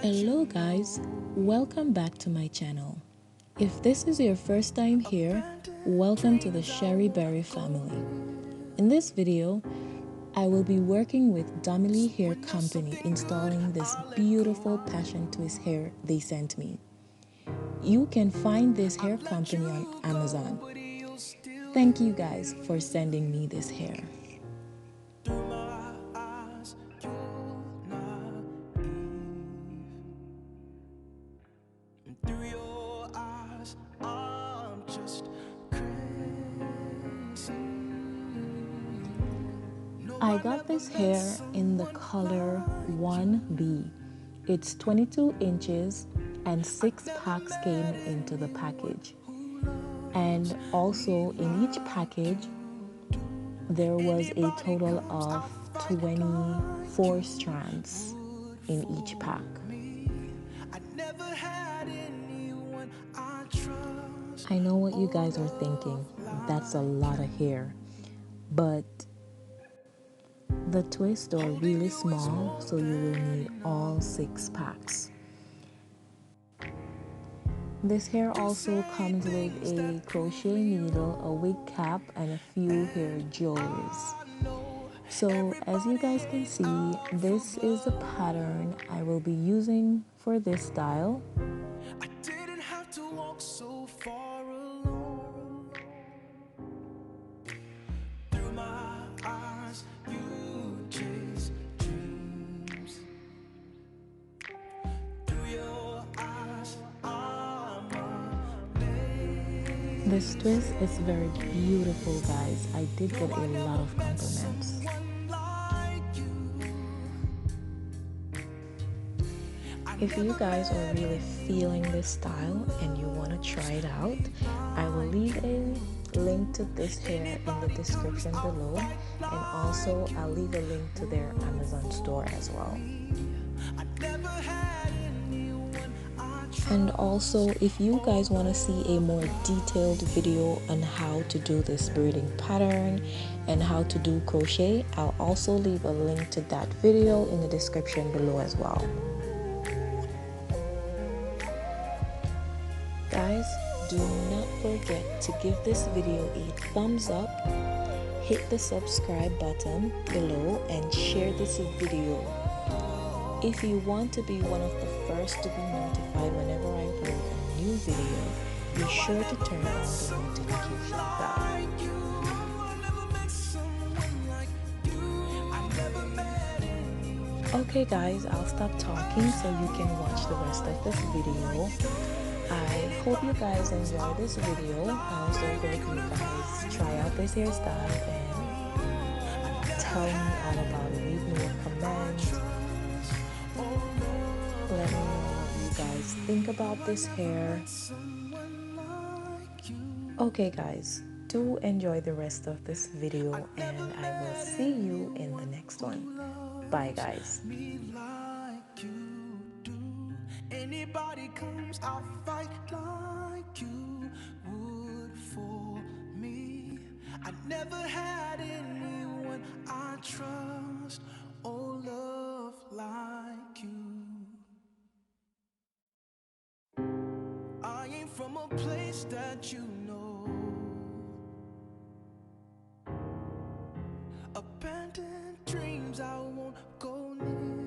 Hello guys, welcome back to my channel. If this is your first time here, welcome to the Sherryberry family. In this video, I will be working with Donmily Hair Company installing this beautiful passion twist hair they sent me. You can find this hair company on Amazon. Thank you guys for sending me this hair. I got this hair in the color 1B. It's 22 inches and 6 packs came into the package. And also in each package, there was a total of 24 strands in each pack. I know what you guys are thinking. That's a lot of hair. But the twists are really small, so you will need all 6 packs. This hair also comes with a crochet needle, a wig cap, and a few hair jewelries. So as you guys can see, this is the pattern I will be using for this style. I didn't have to walk so far alone. Through my eyes, you chase dreams. Through your eyes, I'm amazed. This twist is very beautiful, guys. I did get a lot of compliments. If you guys are really feeling this style and you want to try it out, I will leave a link to this hair in the description below, and also I'll leave a link to their Amazon store as well. And also, if you guys want to see a more detailed video on how to do this braiding pattern and how to do crochet, I'll also leave a link to that video in the description below as well. Guys, do not forget to give this video a thumbs up, hit the subscribe button below, and share this video. If you want to be one of the first to be notified whenever I upload a new video, be sure to turn on the notification bell. Okay guys, I'll stop talking so you can watch the rest of this video. I hope you guys enjoy this video. I also hope you guys try out this hairstyle and tell me all about it. Leave me a comment. Let me know what you guys think about this hair. Okay guys, do enjoy the rest of this video, and I will see you in the next one. Bye guys. Anybody comes, I'll fight like you would for me. I never had anyone I trust or love like you. I ain't from a place that you know. Abandoned dreams I won't go near.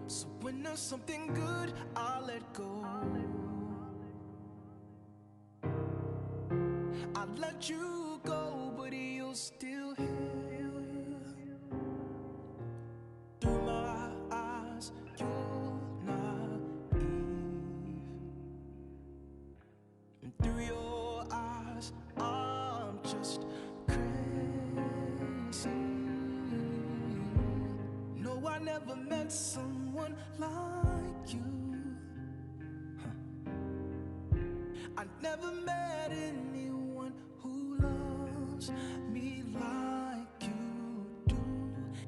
So when there's something good, I'll let go. I'll let you go, but you're still here. Through my eyes, you're naive. And through your eyes, I'm just crazy. No, I never met someone like you. I never met anyone who loves me like you do.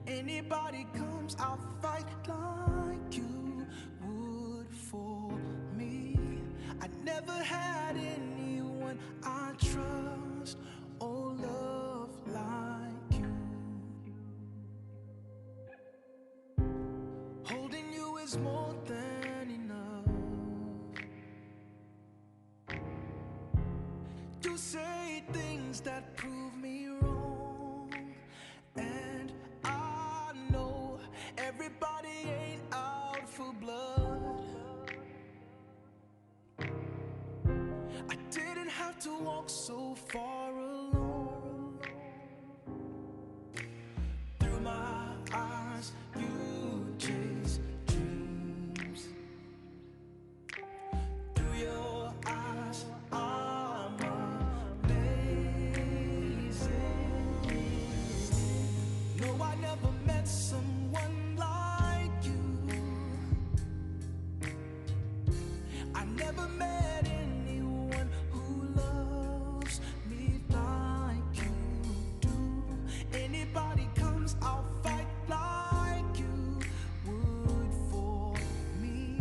Anybody comes, I'll fight like you would for me. I never had anyone I trust or love like you. is more than enough. You say things that prove me wrong, and I know everybody ain't out for blood. I didn't have to walk so far alone. Through my eyes, you chase dreams. Through your eyes, I'm amazing. No, I never met someone like you. I never met anyone who loves me like you do. Anybody comes, I'll fight like you would for me.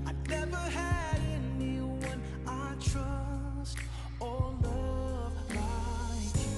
I never had anyone I trust or love like you.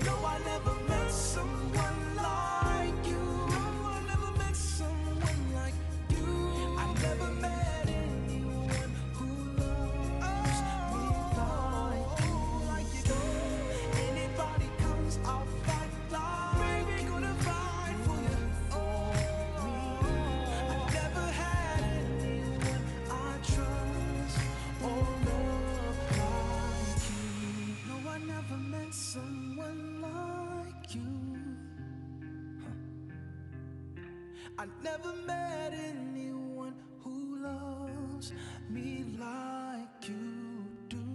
No, I never met someone like you. I never met someone like you. I never met anyone who loves me like you do. Anybody comes, I'll fight like you. Gonna fight for you, for me. I never had anyone I trust or love like you. No, I never met someone like you. I never met anyone who loves me like you do.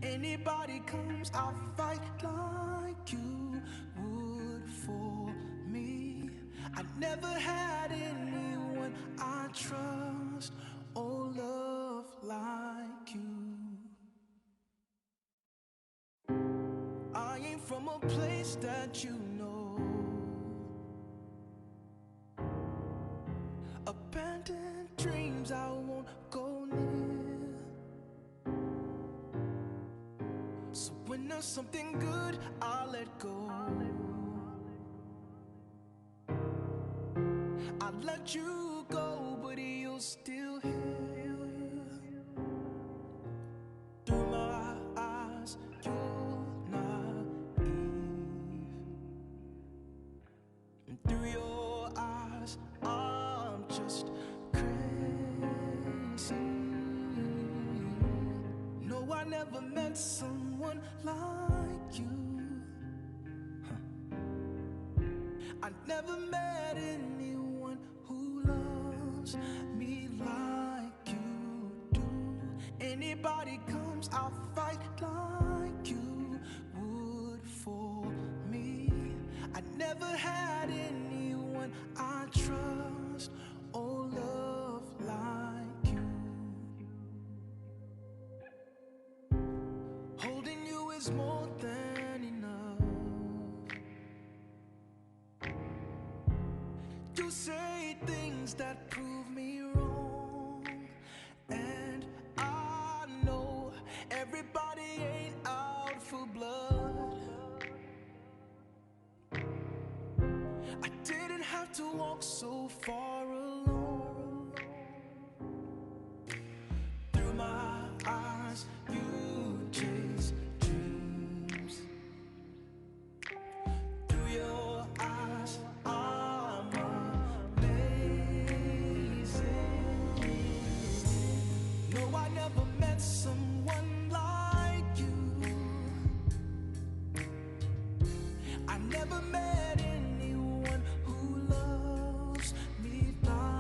Anybody comes, I'll fight like you would for me. I never had anyone I trust or love like you. I ain't from a place that you know. Abandoned dreams I won't go near. So when there's something good, I'll let go. I'd let you go, but you're still here. Through my eyes, you're naive. And through your eyes, I'm just crazy. No, I never met someone like you. I never met anyone who loves me like you do. Anybody comes, I'll fight like you would for me. I never had anyone I trust or love like you. Holding you is more than enough. You say things that prove me wrong, and I know everybody ain't out for blood. I didn't have to walk so far alone. Through my eyes, you chase dreams. Through your eyes, I'm amazing. No, I never met someone like you. I never met anyone who loves me like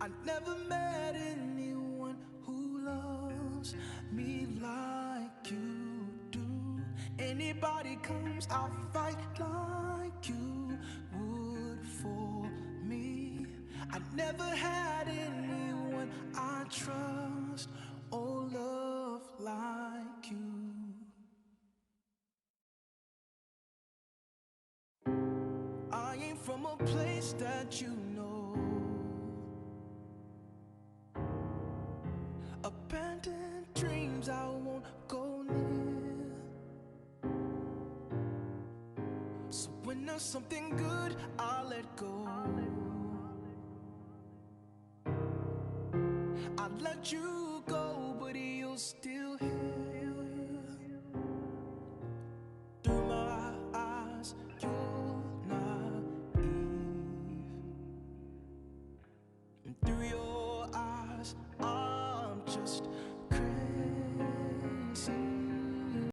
I never met anyone who loves me like you do. Anybody comes, I'll fight like you would for me. I never had anyone I trust or love like you. I ain't from a place that you know. Abandoned dreams I won't go near. So when there's something good, I'll let go. I'd let you go, but you're still here. Through my eyes, you're naive. And through your eyes, I'm just